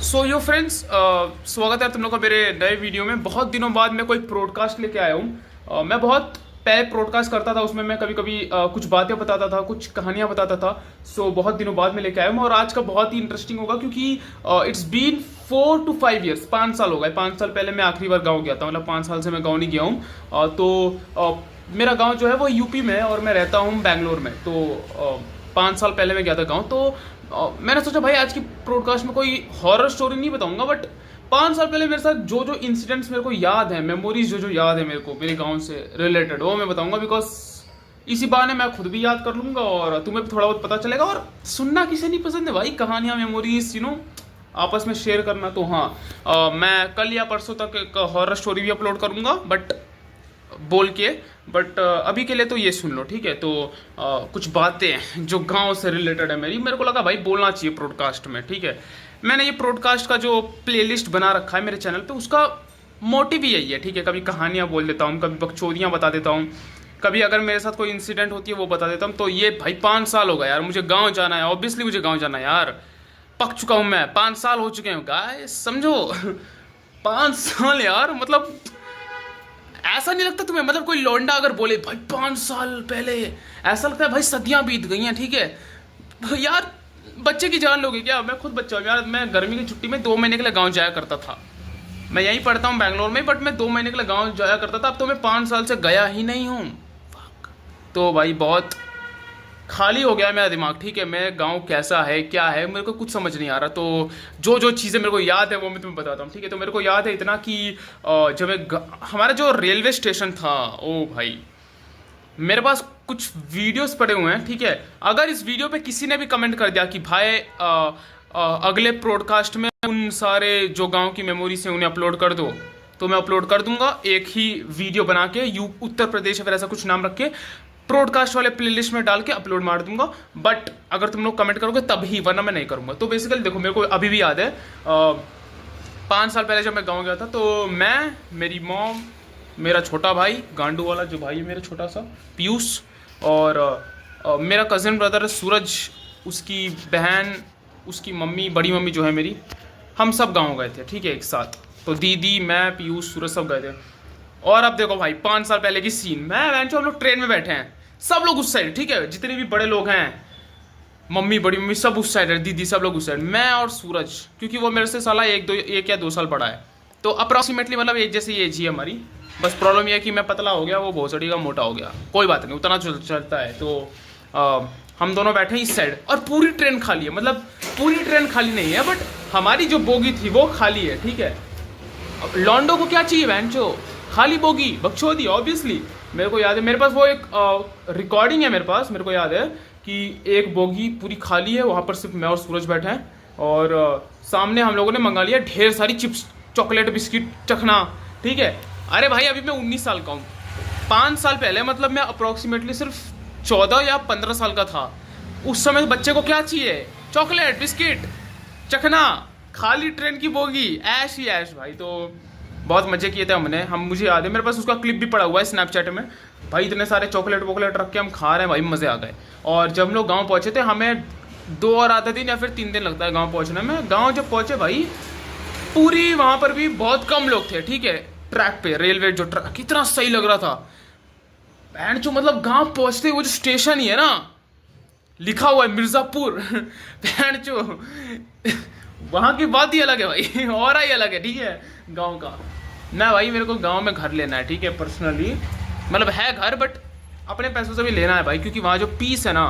सो यो friends, स्वागत है तुम लोग का मेरे नए वीडियो में। बहुत दिनों बाद मैं कोई प्रोडकास्ट लेके आया हूँ। मैं बहुत पहले प्रोडकास्ट करता था, उसमें मैं कभी कभी कुछ बातें बताता था, कुछ कहानियां बताता था। सो बहुत दिनों बाद मैं लेके आया हूँ और आज का बहुत ही इंटरेस्टिंग होगा क्योंकि इट्स बीन 4 to 5 years, 5 साल हो गए। 5 साल पहले मैं आखिरी बार गाँव गया था, मतलब 5 साल से मैं गाँव नहीं गया हूँ। मेरा गाँव जो है वो यूपी में है और मैं रहता हूँ बैंगलोर में। तो 5 साल पहले मैं गया था गाँव। तो मैंने सोचा भाई आज की प्रोडकास्ट में कोई हॉरर स्टोरी नहीं बताऊंगा, बट 5 साल पहले मेरे साथ जो जो इंसिडेंट्स मेरे को याद है, मेमोरीज जो जो याद है मेरे को मेरे गांव से रिलेटेड, वो मैं बताऊंगा। बिकॉज इसी बहाने मैं खुद भी याद कर लूंगा और तुम्हें भी थोड़ा बहुत पता चलेगा। और सुनना किसे नहीं पसंद है भाई, कहानियां, मेमोरीज, आपस में शेयर करना। तो हाँ, मैं कल या परसों तक एक हॉरर स्टोरी भी अपलोड करूंगा बट बोल के। बट अभी के लिए तो ये सुन लो, ठीक है। तो कुछ बातें जो गांव से रिलेटेड है मेरे को लगा भाई बोलना चाहिए प्रोडकास्ट में, ठीक है। मैंने ये प्रोडकास्ट का जो प्लेलिस्ट बना रखा है मेरे चैनल पे, उसका मोटिव ही यही है, ठीक है। कभी कहानियां बोल देता हूँ, कभी बकचोदियाँ बता देता हूँ, कभी अगर मेरे साथ कोई इंसिडेंट होती है वो बता देता हूँ। तो ये भाई 5 साल हो गए यार, मुझे गाँव जाना है, ऑब्वियसली मुझे गाँव जाना है यार। पक चुका हूँ मैं, 5 साल हो चुके हैं गाइस, समझो। 5 साल यार, मतलब ऐसा नहीं लगता तुम्हें? मतलब कोई लौंडा अगर बोले भाई 5 साल पहले, ऐसा लगता है भाई सदियां बीत गई हैं, ठीक है। तो यार बच्चे की जान लोगे क्या? मैं खुद बच्चा हूँ यार। मैं गर्मी की छुट्टी में 2 महीने के लिए गाँव जाया करता था। मैं यहीं पढ़ता हूँ बैंगलोर में, बट मैं 2 महीने के लिए गाँव जाया करता था। अब तो मैं 5 साल से गया ही नहीं हूँ। तो भाई बहुत खाली हो गया है मेरा दिमाग, ठीक है। मैं गांव कैसा है, क्या है, मेरे को कुछ समझ नहीं आ रहा। तो जो जो चीज़ें मेरे को याद है वो मैं तुम्हें बताता हूँ, ठीक है। तो मेरे को याद है इतना कि जब हमारा जो रेलवे स्टेशन था, ओ भाई, मेरे पास कुछ वीडियोस पड़े हुए हैं, ठीक है। अगर इस वीडियो पे किसी ने भी कमेंट कर दिया कि भाई अगले प्रोडकास्ट में उन सारे जो गांव की मेमोरीज हैं उन्हें अपलोड कर दो, तो मैं अपलोड कर दूंगा एक ही वीडियो बना के, उत्तर प्रदेश या फिर ऐसा कुछ नाम रख के प्रोडकास्ट वाले प्लेलिस्ट में डाल के अपलोड मार दूंगा। बट अगर तुम लोग कमेंट करोगे तभी, वरना मैं नहीं करूंगा। तो बेसिकली देखो, मेरे को अभी भी याद है 5 साल पहले जब मैं गाँव गया था, तो मैं, मेरी मॉम, मेरा छोटा भाई गांडू वाला जो भाई है मेरा छोटा सा, पीयूष, और मेरा कज़न ब्रदर सूरज, उसकी बहन, उसकी मम्मी, बड़ी मम्मी जो है मेरी, हम सब गाँव गए थे, ठीक है, एक साथ। तो दीदी, मैं, पीयूष, सूरज सब गए थे। और अब देखो भाई 5 साल पहले की सीन, मैं हम लोग ट्रेन में बैठे हैं, सब लोग उस साइड, ठीक है, जितने भी बड़े लोग हैं, मम्मी, बड़ी मम्मी, सब उस साइड है, दीदी सब लोग उस साइड, मैं और सूरज, क्योंकि वो मेरे से साला 1 या 2 साल बड़ा है। तो अप्रॉक्सीमेटली मतलब एक जैसी एज ही है हमारी। बस प्रॉब्लम यह है कि मैं पतला हो गया, वो भोसड़ी का मोटा हो गया। कोई बात नहीं, उतना चलता है। तो हम दोनों बैठे इस साइड और पूरी ट्रेन खाली है। मतलब पूरी ट्रेन खाली नहीं है, बट हमारी जो बोगी थी वो खाली है, ठीक है। अब लॉन्डो को क्या चाहिए बहनचो, खाली बोगी, बकचोदी, ऑब्वियसली। मेरे को याद है, मेरे पास वो एक रिकॉर्डिंग है मेरे पास, मेरे को याद है कि एक बोगी पूरी खाली है, वहाँ पर सिर्फ मैं और सूरज बैठे हैं। और सामने हम लोगों ने मंगा लिया ढेर सारी चिप्स, चॉकलेट, बिस्किट, चखना, ठीक है। अरे भाई अभी मैं 19 साल का हूँ। 5 साल पहले मतलब मैं अप्रोक्सीमेटली सिर्फ 14 या 15 साल का था। उस समय बच्चे को क्या चाहिए? चॉकलेट, बिस्किट, चखना, खाली ट्रेन की बोगी, ऐश ही ऐश भाई। तो बहुत मजे किए थे मुझे याद है, मेरे पास उसका क्लिप भी पड़ा हुआ है स्नैपचैट में। भाई इतने सारे चॉकलेट वॉकलेट रख के हम खा रहे हैं भाई, मजे आ गए। और जब हम लोग गाँव पहुँचे थे, हमें 2 और आधे दिन या फिर 3 दिन लगता है गाँव पहुँचने में। गाँव जब पहुँचे भाई, पूरी वहाँ पर भी बहुत कम लोग थे, ठीक है। ट्रैक पे रेलवे जो ट्रैक कितना सही लग रहा था बहन चो। मतलब गांव पहुंचते वो जो स्टेशन ही है ना, लिखा हुआ है मिर्जापुर, बहन चो, वहां की बात ही अलग है भाई, और ही अलग है, ठीक है, गांव का। ना भाई मेरे को गांव में घर लेना है, ठीक है, पर्सनली। मतलब है घर, बट अपने पैसों से भी लेना है भाई, क्योंकि वहाँ जो पीस है ना,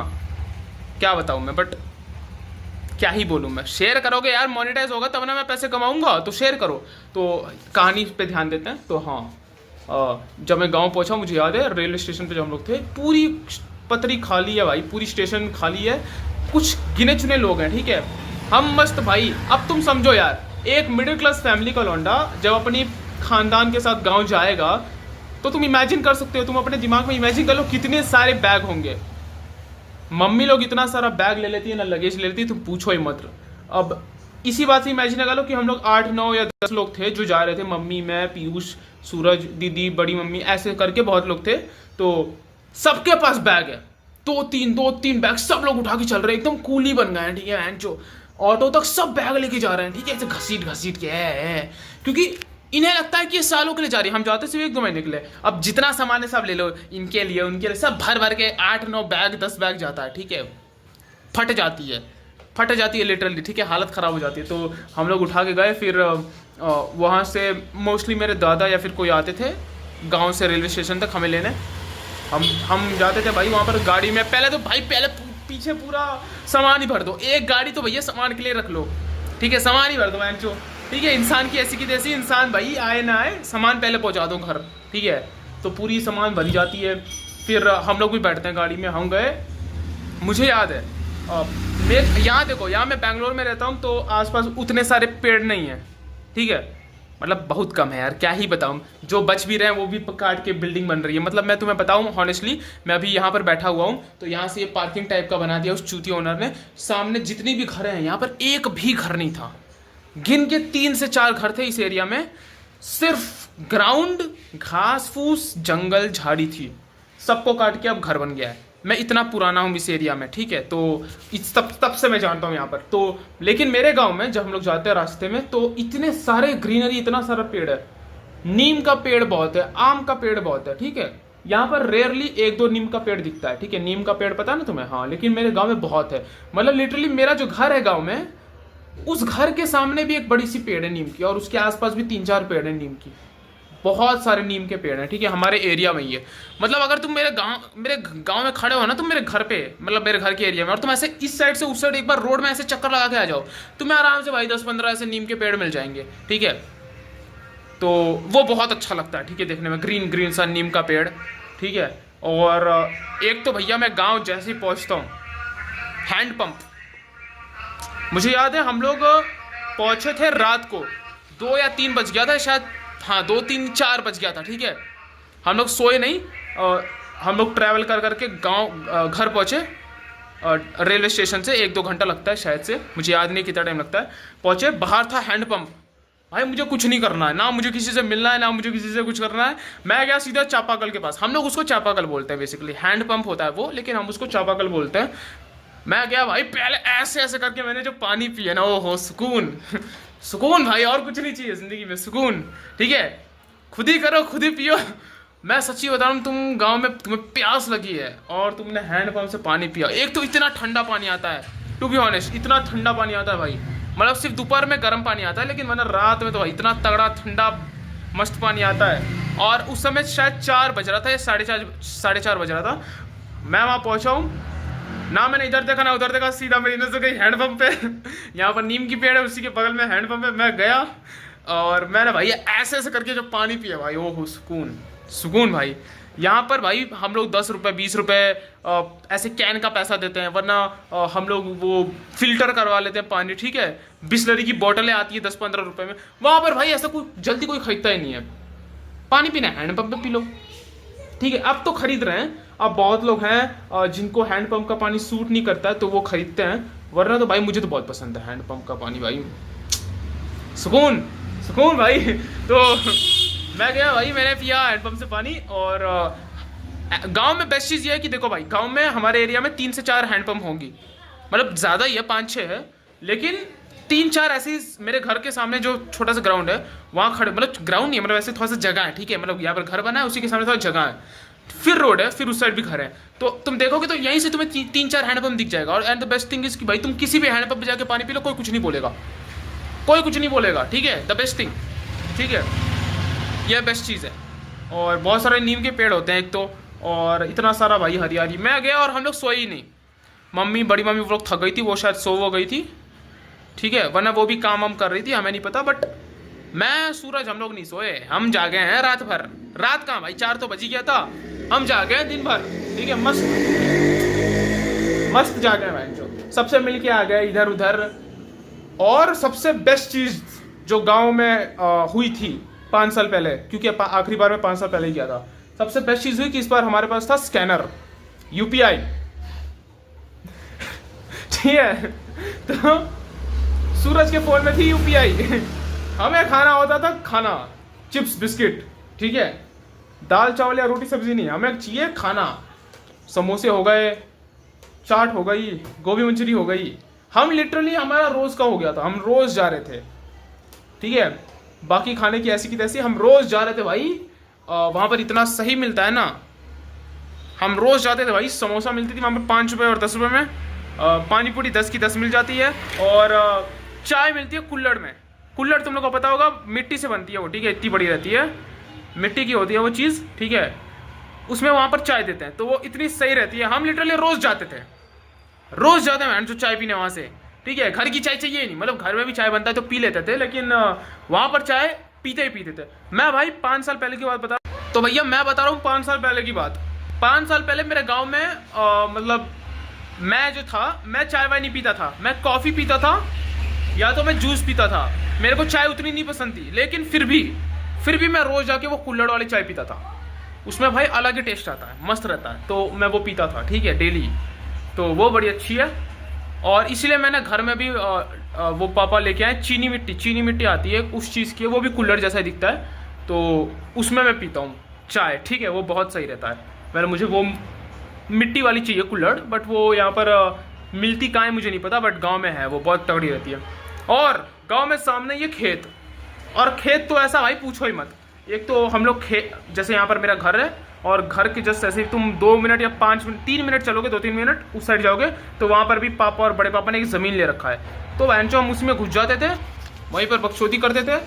क्या बताऊँ मैं। बट क्या ही बोलूँ मैं, शेयर करोगे यार, मोनेटाइज होगा तब ना मैं पैसे कमाऊंगा, तो शेयर करो। तो कहानी पे ध्यान देते हैं। तो हाँ, जब मैं गांव पहुंचा, मुझे याद है रेलवे स्टेशन पे जब हम लोग थे, पूरी पटरी खाली है भाई, पूरी स्टेशन खाली है, कुछ गिने चुने लोग हैं, ठीक है। हम मस्त भाई। अब तुम समझो यार, एक मिडिल क्लास फैमिली का लौंडा जब अपनी खानदान के साथ गाँव जाएगा, तो तुम इमेजिन कर सकते हो, तुम अपने दिमाग में इमेजिन कर लो कितने सारे बैग होंगे। मम्मी लोग इतना सारा बैग ले लेती है ना, लगेज ले लेती है, तुम पूछो ही मत। अब इसी बात से इमेजिन कर लो कि हम लोग 8, 9 या 10 लोग थे जो जा रहे थे, मम्मी, मैं, पीयूष, सूरज, दीदी, बड़ी मम्मी, ऐसे करके बहुत लोग थे। तो सबके पास बैग है, 2-3 बैग सब लोग उठा के चल रहे हैं, एकदम कूली बन गए हैं, ठीक है। जो ऑटो तक सब बैग लेके जा रहे हैं, ठीक है, ऐसे घसीट घसीट के है, क्योंकि इन्हें लगता है कि ये सालों के लिए जा रही है। हम जाते सिर्फ 1-2 महीने के लिए। अब जितना सामान है सब ले लो, इनके लिए उनके लिए, सब भर भर के 8-9 बैग 10 बैग जाता है, ठीक है। फट जाती है लिटरली, ठीक है, हालत ख़राब हो जाती है। तो हम लोग उठा के गए, फिर वहाँ से मोस्टली मेरे दादा या फिर कोई आते थे गांव से रेलवे स्टेशन तक हमें लेने। हम जाते थे भाई वहाँ पर गाड़ी में। पहले पीछे पूरा सामान ही भर दो, एक गाड़ी तो भैया सामान के लिए रख लो, ठीक है, सामान ही भर दो मैंचो, ठीक है। इंसान की ऐसी की तैसी, इंसान भाई आए ना आए सामान पहले पहुँचा दो घर, ठीक है। तो पूरी सामान भरी जाती है। फिर हम लोग भी बैठते हैं गाड़ी में। हम गए, मुझे याद है मैं यहाँ देखो, यहाँ मैं बैंगलोर में रहता हूँ तो आसपास उतने सारे पेड़ नहीं हैं, ठीक है, मतलब बहुत कम है यार, क्या ही बताऊँ। जो बच भी रहे हैं वो भी काट के बिल्डिंग बन रही है। मतलब मैं तुम्हें बताऊँ हॉनेस्टली, मैं अभी यहाँ पर बैठा हुआ हूँ तो यहाँ से ये पार्किंग टाइप का बना दिया उस चूती ओनर ने। सामने जितनी भी घर हैं यहाँ पर एक भी घर नहीं था, गिन के 3 से 4 घर थे इस एरिया में। सिर्फ ग्राउंड, घास फूस, जंगल, झाड़ी थी, सबको काट के अब घर बन गया है। मैं इतना पुराना हूँ इस एरिया में, ठीक है, तो इस तब से मैं जानता हूँ यहाँ पर। तो लेकिन मेरे गांव में जब हम लोग जाते हैं रास्ते में तो इतने सारे ग्रीनरी, इतना सारा पेड़ है। नीम का पेड़ बहुत है, आम का पेड़ बहुत है, ठीक है। यहाँ पर रेयरली 1-2 नीम का पेड़ दिखता है, ठीक है। नीम का पेड़ पता है ना तुम्हें? हाँ, लेकिन मेरे गाँव में बहुत है। मतलब लिटरली मेरा जो घर है गाँव में, उस घर के सामने भी एक बड़ी सी पेड़ है नीम की, और उसके आसपास भी 3-4 पेड़ है नीम की। बहुत सारे नीम के पेड़ हैं, ठीक है, हमारे एरिया में ही है। मतलब अगर तुम मेरे गांव में खड़े हो ना, तुम मेरे घर पे, मतलब मेरे घर के एरिया में, और तुम ऐसे इस साइड से उस साइड एक बार रोड में ऐसे चक्कर लगा के आ जाओ, तुम्हें आराम से भाई 10-15 ऐसे नीम के पेड़ मिल जाएंगे, ठीक है। तो वो बहुत अच्छा लगता है, ठीक है, देखने में ग्रीन ग्रीन सा नीम का पेड़, ठीक है। और एक तो भैया मैं गाँव जैसे ही पहुँचता हूँ, हैंडपम्प, मुझे याद है हम लोग पहुँचे थे रात को 2 या 3 बज गया था शायद, हाँ 2-3-4 बज गया था, ठीक है। हम लोग सोए नहीं, हम लोग ट्रैवल कर करके गांव घर पहुँचे। रेलवे स्टेशन से 1-2 घंटा लगता है शायद से, मुझे याद नहीं कितना टाइम लगता है। पहुँचे, बाहर था हैंडपम्प। भाई मुझे कुछ नहीं करना है, ना मुझे किसी से मिलना है, ना मुझे किसी से कुछ करना है। मैं गया सीधा चापाकल के पास, हम लोग उसको चापाकल बोलते हैं, बेसिकली हैंडपम्प होता है वो, लेकिन हम उसको चापाकल बोलते हैं। मैं गया भाई, पहले ऐसे ऐसे करके मैंने जो पानी पिया ना, ओ हो सुकून सुकून भाई, और कुछ नहीं चाहिए ज़िंदगी में, सुकून, ठीक है। खुद ही करो, खुद ही पियो। मैं सच्ची बता रहा हूँ, तुम गांव में तुम्हें प्यास लगी है और तुमने हैंडपम्प से पानी पिया, एक तो इतना ठंडा पानी आता है, टू बी ऑनेस्ट इतना ठंडा पानी आता है भाई। मतलब सिर्फ दोपहर में गर्म पानी आता है, लेकिन वरना रात में तो भाई इतना तगड़ा ठंडा मस्त पानी आता है। और उस समय शायद 4 बज रहा था या 4:30 बज रहा था। मैं वहाँ पहुँचा हूँ ना, मैंने इधर देखा ना उधर देखा, सीधा मेरी नजर गई हैंडपम्प पे। यहाँ पर नीम की पेड़ है, उसी के बगल में हैंडपम्प है। मैं गया और मैंने भाई ऐसे ऐसे करके जो पानी पिया भाई, ओहो सुकून सुकून भाई। यहाँ पर भाई हम लोग 10 रुपये 20 रुपये ऐसे कैन का पैसा देते हैं, वरना हम लोग वो फिल्टर करवा लेते हैं पानी, ठीक है। बिस्लरी की बोतलें आती है 10-15 रुपये में। वहाँ पर भाई ऐसा कोई जल्दी कोई खरीदता ही नहीं है, पानी पीना है हैंडपम्प पे पी लो, ठीक है। अब तो खरीद रहे हैं, अब बहुत लोग हैं जिनको हैंडपम्प का पानी सूट नहीं करता है तो वो खरीदते हैं, वरना तो भाई मुझे तो बहुत पसंद है हैंडपम्प का पानी भाई, सुकून सुकून भाई। तो मैं गया भाई, मैंने पिया हैंडपम्प से पानी। और गांव में बेस्ट चीज़ ये है कि देखो भाई, गांव में हमारे एरिया में 3 से 4 हैंडपम्प होंगी, मतलब ज़्यादा ही है, 5-6 है, लेकिन 3-4 ऐसी मेरे घर के सामने जो छोटा सा ग्राउंड है वहाँ खड़े, मतलब ग्राउंड नहीं है, मतलब ऐसे थोड़ा सा जगह है, ठीक है, मतलब यहाँ पर घर बना है, उसी के सामने थोड़ा जगह है, फिर रोड है, फिर उस साइड भी घर है। तो तुम देखोगे तो यहीं से तुम्हें 3-4 हैंडपम्प दिख जाएगा। और and the best thing is कि भाई तुम किसी भी हैंडपम्प पे जाके पानी पी लो, कोई कुछ नहीं बोलेगा, कोई कुछ नहीं बोलेगा, ठीक है, द बेस्ट थिंग, ठीक है, यह बेस्ट चीज़ है। और बहुत सारे नीम के पेड़ होते हैं एक तो, और इतना सारा भाई हरियाली। मैं गया और हम लोग सोए ही नहीं, मम्मी बड़ी मम्मी वो लोग थक गई थी, वो शायद सो वो गई थी, ठीक है, वरना वो भी काम वाम कर रही थी, हमें नहीं पता। बट मैं सूरज हम लोग नहीं सोए, हम जागे हैं रात भर। रात कहाँ भाई, 4 तो बज ही गया था, हम जागे हैं दिन भर, ठीक है, मस्त मस्त जागे हैं भाई, जो सबसे मिल के आ गए इधर उधर। और सबसे बेस्ट चीज़ जो गांव में हुई थी 5 साल पहले, क्योंकि आखिरी बार मैं 5 साल पहले ही गया था, सबसे बेस्ट चीज़ हुई कि इस बार हमारे पास था स्कैनर, UPI, ठीक है। तो सूरज के फ़ोन में थी UPI। हमें खाना होता था, खाना चिप्स बिस्किट, ठीक है, दाल चावल या रोटी सब्जी नहीं, हमें चाहिए खाना। समोसे हो गए, चाट हो गई, गोभी मंचूरी हो गई, हम लिटरली हमारा रोज का हो गया था, हम रोज जा रहे थे, ठीक है। बाकी खाने की ऐसी की तैसी, हम रोज जा रहे थे भाई। वहां पर इतना सही मिलता है ना, हम रोज जाते थे भाई। समोसा मिलती थी वहां पर 5 रुपये और 10 रुपये में, पानी पूरी 10 की 10 मिल जाती है, और चाय मिलती है कुल्हड़ में। कुल्हड़ तुम लोग को पता होगा, मिट्टी से बनती है वो, ठीक है, इतनी बड़ी रहती है, मिट्टी की होती है वो चीज़, ठीक है। उसमें वहां पर चाय देते हैं, तो वो इतनी सही रहती है। हम लिटरली रोज जाते थे, रोज जाते हैं जो चाय पीने वहां से, ठीक है। घर की चाय चाहिए ही नहीं, मतलब घर में भी चाय बनता है तो पी लेते थे, लेकिन वहां पर चाय पीते ही पीते थे। मैं भाई 5 साल पहले की बात बता, तो भैया मैं बता रहा हूँ 5 साल पहले की बात। 5 साल पहले मेरे गांव में मतलब मैं जो था, मैं चाय वाय नहीं पीता था, मैं कॉफ़ी पीता था या तो मैं जूस पीता था। मेरे को चाय उतनी नहीं पसंद थी, लेकिन फिर भी मैं रोज जाके वो कुल्हड़ वाली चाय पीता था। उसमें भाई अलग ही टेस्ट आता है, मस्त रहता है, तो मैं वो पीता था, ठीक है, डेली। तो वो बड़ी अच्छी है, और इसलिए मैंने घर में भी वो पापा लेके आए चीनी मिट्टी आती है उस चीज़ की, वो भी कुल्हड़ जैसा ही दिखता है, तो उसमें मैं पीता हूँ चाय, ठीक है। वो बहुत सही रहता है। मैंने मुझे वो मिट्टी वाली चाहिए कुल्हड़, बट वो यहाँ पर मिलती कहाँ है मुझे नहीं पता, बट गांव में है, वो बहुत तगड़ी रहती है। और गांव में सामने ये खेत, और खेत तो ऐसा भाई पूछो ही मत। एक तो हम लोग जैसे यहाँ पर मेरा घर है, और घर के जस्ट ऐसे ही तुम 2 मिनट या 5 मिनट 3 मिनट चलोगे, 2-3 मिनट उस साइड जाओगे, तो वहाँ पर भी पापा और बड़े पापा ने एक ज़मीन ले रखा है, तो वैंचो हम उसमें घुस जाते थे, वहीं पर बकचोदी करते थे।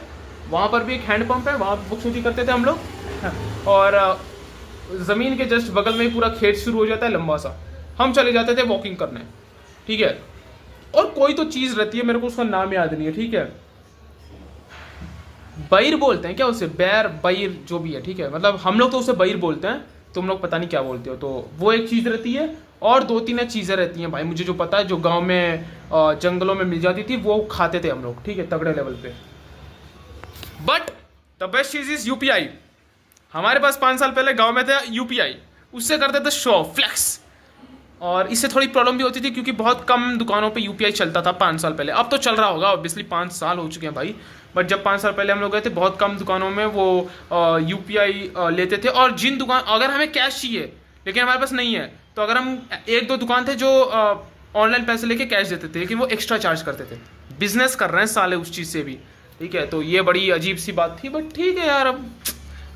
वहाँ पर भी एक हैंडपम्प है, वहाँ बकचोदी करते थे हम लोग, और ज़मीन के जस्ट बगल में ही पूरा खेत शुरू हो जाता है लंबा सा, हम चले जाते थे वॉकिंग करने, ठीक है। और कोई तो चीज़ रहती है, मेरे को उसका नाम याद नहीं है, ठीक है, बैर बोलते हैं क्या उसे, बैर बैर जो भी है, ठीक है, मतलब हम लोग तो उसे बैर बोलते हैं, तुम लोग पता नहीं क्या बोलते हो। तो वो एक चीज़ रहती है, और 2-3 चीज़ें रहती हैं भाई, मुझे जो पता है, जो गांव में जंगलों में मिल जाती थी, वो खाते थे हम लोग, ठीक है, तगड़े लेवल पे। But the best cheese is UPI. हमारे पास 5 साल पहले गाँव में था यूपीआई, उससे करते थे शो फ्लैक्स, और इससे थोड़ी प्रॉब्लम भी होती थी, क्योंकि बहुत कम दुकानों पे यूपीआई चलता था 5 साल पहले। अब तो चल रहा होगा ऑब्वियसली, 5 साल हो चुके हैं भाई, बट जब 5 साल पहले हम लोग गए थे, बहुत कम दुकानों में वो यूपीआई लेते थे। और जिन दुकान, अगर हमें कैश चाहिए लेकिन हमारे पास नहीं है, तो अगर हम 1-2 दुकान थे जो ऑनलाइन पैसे लेके कैश देते थे, लेकिन वो एक्स्ट्रा चार्ज करते थे। बिजनेस कर रहे हैं साले उस चीज़ से भी, ठीक है। तो ये बड़ी अजीब सी बात थी, बट ठीक है यार, अब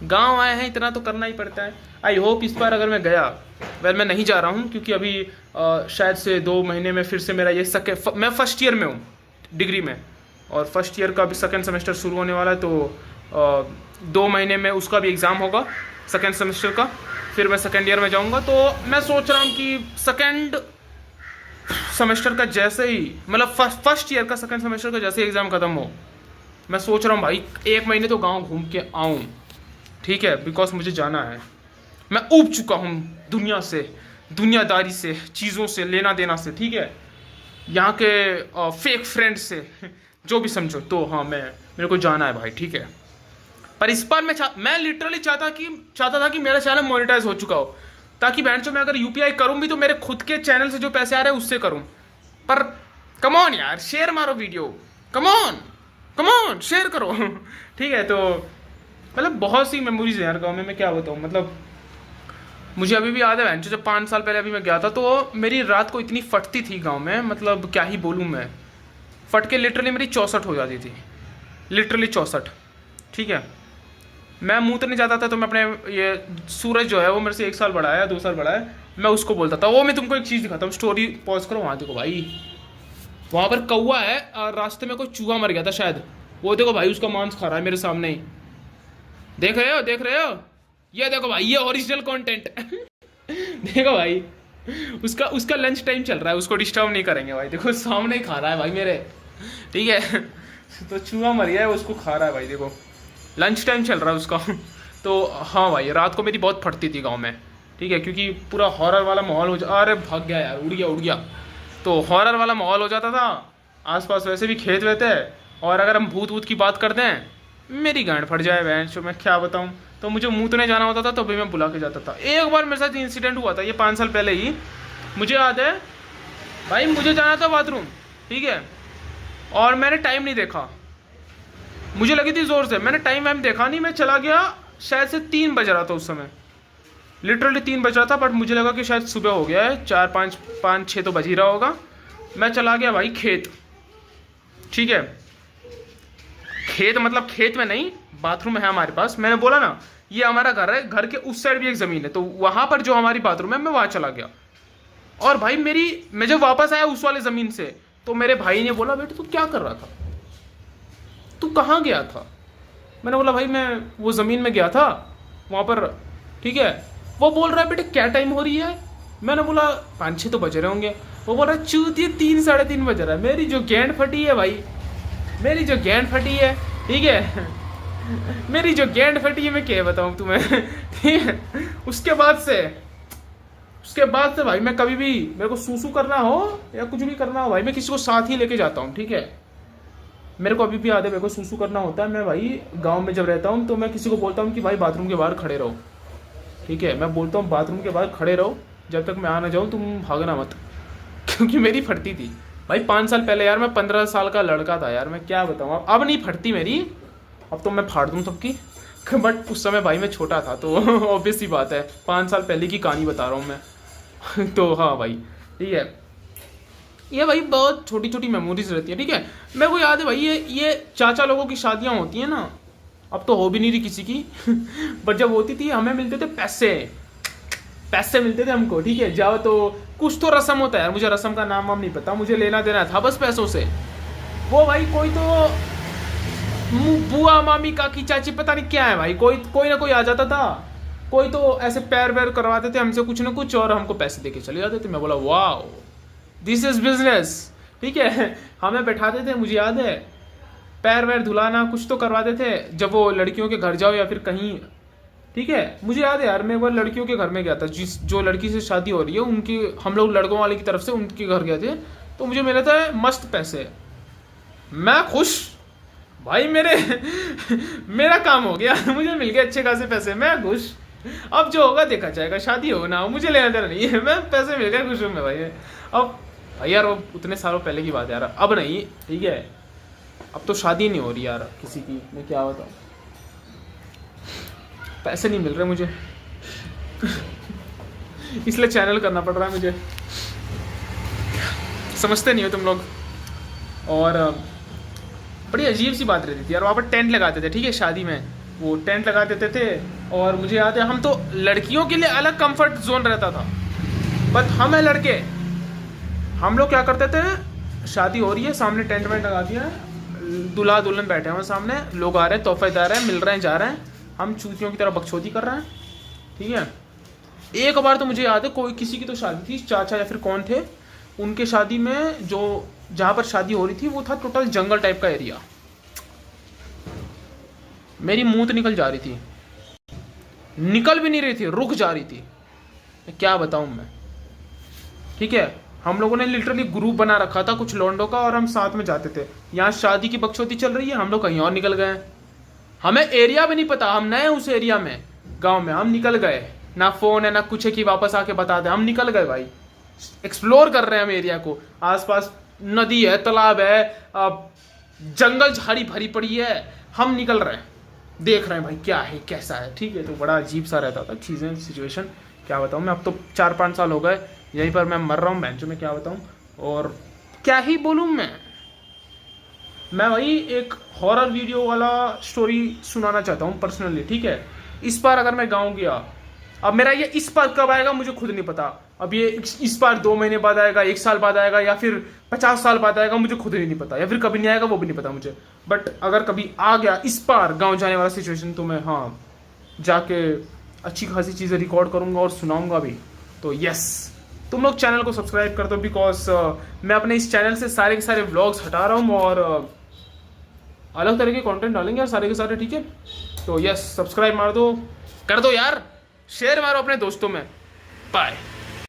गाँव आए हैं, इतना तो करना ही पड़ता है। आई होप इस बार अगर मैं गया, वेल मैं नहीं जा रहा हूँ, क्योंकि अभी शायद से 2 महीने में फिर से मेरा ये मैं फर्स्ट ईयर में हूँ डिग्री में, और फर्स्ट ईयर का भी सेकेंड सेमेस्टर शुरू होने वाला है, तो 2 महीने में उसका भी एग्ज़ाम होगा सेकेंड सेमेस्टर का, फिर मैं सेकेंड ईयर में जाऊँगा। तो मैं सोच रहा हूँ कि सेकेंड सेमेस्टर का जैसे ही, मतलब फर्स्ट ईयर का सेकेंड सेमेस्टर का जैसे ही एग्ज़ाम ख़त्म हो, मैं सोच रहा हूँ भाई 1 महीने तो गाँव घूम के आऊँ, ठीक है, बिकॉज मुझे जाना है। मैं ऊब चुका हूँ दुनिया से, दुनियादारी से, चीज़ों से, लेना देना से, ठीक है, यहाँ के फेक फ्रेंड से, जो भी समझो। तो हाँ, मेरे को जाना है भाई, ठीक है। पर इस बार मैं लिटरली चाहता था कि मेरा चैनल मोनेटाइज हो चुका हो, ताकि बैंचो में अगर यूपीआई करूँ भी तो मेरे खुद के चैनल से जो पैसे आ रहे हैं उससे करूँ। पर कम ऑन यार, शेयर मारो वीडियो, कम ऑन शेयर करो ठीक है। तो मतलब बहुत सी मेमोरीज है यार गाँव में, मैं क्या बताऊँ। मतलब मुझे अभी भी याद है बैंचो, जब 5 साल पहले अभी मैं गया था, तो मेरी रात को इतनी फटती थी गाँव में, मतलब क्या ही बोलूँ मैं, फट के लिटरली मेरी 64 हो जाती थी, लिटरली 64, ठीक है। मैं मुँह तो नहीं जाता था, तो मैं अपने ये सूरज जो है वो मेरे से 1 साल बड़ा है, 2 साल बड़ा है, मैं उसको बोलता था। वो मैं तुमको एक चीज़ दिखाता हूँ, स्टोरी पॉज करो, वहाँ देखो भाई, वहाँ पर कौवा है, रास्ते में कोई चूहा मर गया था शायद, वो देखो भाई उसका मांस खा रहा है मेरे सामने ही, देख रहे हो, ये देखो भाई, ये ओरिजिनल कंटेंट देखो भाई, उसका लंच टाइम चल रहा है, उसको डिस्टर्ब नहीं करेंगे भाई, देखो सामने ही खा रहा है भाई मेरे, ठीक है तो चूहा मर गया है, उसको खा रहा है भाई, देखो लंच टाइम चल रहा है उसका तो हाँ भाई, रात को मेरी बहुत फटती थी गाँव में, ठीक है, क्योंकि पूरा हॉरर वाला माहौल हो जा, अरे भाग गया यार, उड़ गया, तो हॉरर वाला माहौल हो जाता था, आसपास वैसे भी खेत रहते हैं, और अगर हम भूत की बात करते हैं, मेरी गांड फट जाए बहन, मैं क्या बताऊँ। तो मुझे मूतने जाना होता था, तो भी मैं बुला के जाता था। एक बार मेरे साथ इंसिडेंट हुआ था, ये 5 साल पहले ही, मुझे याद है भाई, मुझे जाना था बाथरूम, ठीक है, और मैंने टाइम नहीं देखा, मुझे लगी थी ज़ोर से, मैंने टाइम वाइम देखा नहीं, मैं चला गया, शायद से 3 बज रहा था उस समय, लिटरली 3 बज रहा था, बट मुझे लगा कि शायद सुबह हो गया है, 4-5-6 तो बज ही रहा होगा, मैं चला गया भाई खेत, ठीक है, खेत मतलब खेत में नहीं, बाथरूम है हमारे पास। मैंने बोला ना ये हमारा घर है, घर के उस साइड भी एक ज़मीन है, तो वहाँ पर जो हमारी बाथरूम है मैं वहाँ चला गया। और भाई मैं जब वापस आया उस वाले ज़मीन से, तो मेरे भाई ने बोला बेटे तू क्या कर रहा था, तू कहाँ गया था? मैंने बोला भाई मैं वो ज़मीन में गया था वहाँ पर, ठीक है। वो बोल रहा है बेटे क्या टाइम हो रही है? मैंने बोला 5-6 तो बज रहे होंगे। वो बोल रहा है चूतिए 3-3:30 बज रहा है। मेरी जो गेंद फटी है भाई, मेरी जो गेंद फटी है, ठीक है, मेरी जो गेंद फटी है मैं क्या बताऊँ तुम्हें, ठीक है। उसके बाद से भाई मैं कभी भी मेरे को सूसू करना हो या कुछ भी करना हो भाई, मैं किसी को साथ ही लेके जाता हूँ, ठीक है। मेरे को अभी भी याद है, मेरे को सूसू करना होता है, मैं भाई गांव में जब रहता हूँ तो मैं किसी को बोलता हूँ कि भाई बाथरूम के बाहर खड़े रहो, ठीक है। मैं बोलता हूँ बाथरूम के बाहर खड़े रहो जब तक मैं आ ना जाऊँ, तुम भागना मत, क्योंकि मेरी फटती थी भाई 5 साल पहले यार। मैं 15 साल का लड़का था यार, मैं क्या बताऊँ। अब नहीं फटती मेरी, अब तो मैं फाड़ दूँ सबकी, बट उस समय भाई मैं छोटा था, तो ऑब्वियस सी बात है, 5 साल पहले की कहानी बता रहा हूँ मैं। तो हाँ भाई, ठीक है, ये भाई बहुत छोटी छोटी मेमोरीज रहती है, ठीक है। मेरे को याद है भाई ये चाचा लोगों की शादियां होती हैं ना, अब तो हो भी नहीं रही किसी की, बट जब होती थी हमें मिलते थे पैसे मिलते थे हमको, ठीक है। जाओ तो कुछ तो रस्म होता है यार, मुझे रस्म का नाम वाम नहीं पता, मुझे लेना देना था बस पैसों से। वो भाई कोई तो बुआ मामी काकी चाची पता नहीं क्या है भाई, कोई ना कोई आ जाता था, कोई तो ऐसे पैर वैर करवाते थे हमसे कुछ ना कुछ और हमको पैसे देके चले जाते थे। मैं बोला वाह दिस इज बिजनेस, ठीक है। हमें बैठाते थे, मुझे याद है, पैर वैर धुलाना कुछ तो करवाते थे जब वो लड़कियों के घर जाओ या फिर कहीं, ठीक है। मुझे याद है यार, मैं एक बार लड़कियों के घर में गया था, जो लड़की से शादी हो रही है उनकी, हम लोग लड़कों वाले की तरफ से उनके घर गए थे, तो मुझे मिले थे मस्त पैसे, मैं खुश भाई, मेरा काम हो गया, मुझे मिल गए अच्छे खासे पैसे, मैं खुश। अब जो होगा देखा जाएगा, शादी हो ना हो मुझे लेना देना नहीं है, मैं पैसे मिल गए खुश हूँ मैं भाई। अब भाई यार वो उतने सालों पहले की बात है यार, अब नहीं, ठीक है। अब तो शादी नहीं हो रही यार किसी की, मैं क्या बताऊँ, पैसे नहीं मिल रहे मुझे, इसलिए चैनल करना पड़ रहा है मुझे, समझते नहीं हो तुम लोग। और बड़ी अजीब सी बात रहती थी यार, वहाँ पर टेंट लगाते थे, ठीक है, शादी में वो टेंट लगा देते थे। और मुझे याद है हम तो लड़कियों के लिए अलग कंफर्ट जोन रहता था, बट हम है लड़के, हम लोग क्या करते थे, शादी हो रही है, सामने टेंट वेंट लगा दिया, दूल्हा दुल्हन बैठे हैं सामने, लोग आ रहे हैं, तोहफे दे रहे हैं, मिल रहे हैं, जा रहे हैं, हम चूतियों की तरह बकचोदी कर रहे हैं, ठीक है। एक बार तो मुझे याद है, कोई किसी की तो शादी थी, चाचा या फिर कौन थे, उनके शादी में जो जहाँ पर शादी हो रही थी वो था टोटल जंगल टाइप का एरिया। मेरी मूंछ निकल जा रही थी, निकल भी नहीं रही थी, रुक जा रही थी, मैं क्या बताऊं मैं, ठीक है। हम लोगों ने लिटरली ग्रुप बना रखा था कुछ लौंडों का, और हम साथ में जाते थे। यहाँ शादी की बकचोदी चल रही है, हम लोग कहीं और निकल गए, हमें एरिया भी नहीं पता, हम नए उस एरिया में, गांव में, हम निकल गए, ना फोन है ना कुछ है कि वापस आके बता दे, हम निकल गए भाई, एक्सप्लोर कर रहे हैं हम एरिया को। आसपास नदी है, तालाब है, जंगल झाड़ी भरी पड़ी है, हम निकल रहे हैं, देख रहे हैं भाई क्या है कैसा है, ठीक है। तो बड़ा अजीब सा रहता था चीज़ें, सिचुएशन, क्या बताऊँ मैं। अब तो 4-5 साल हो गए यहीं पर मैं मर रहा हूँ बेंचों में, क्या बताऊँ, और क्या ही बोलूँ मैं भाई एक हॉरर वीडियो वाला स्टोरी सुनाना चाहता हूँ पर्सनली, ठीक है। इस बार अगर मैं गाँव गया, अब मेरा ये इस बार कब आएगा मुझे खुद नहीं पता, अब ये इस बार 2 महीने बाद आएगा, 1 साल बाद आएगा, या फिर 50 साल बाद आएगा, मुझे खुद ही नहीं पता, या फिर कभी नहीं आएगा वो भी नहीं पता मुझे। बट अगर कभी आ गया इस बार गाँव जाने वाला सिचुएशन, तो मैं हाँ जाके अच्छी खासी चीज़ें रिकॉर्ड करूँगा और सुनाऊँगा भी। तो यस, तुम लोग चैनल को सब्सक्राइब कर दो, बिकॉज मैं अपने इस चैनल से सारे के सारे व्लॉग्स हटा रहा हूँ, और अलग तरह के कंटेंट डालेंगे यार सारे के सारे, ठीक है। तो यस, सब्सक्राइब मार दो, कर दो यार, शेयर मारो अपने दोस्तों में, बाय।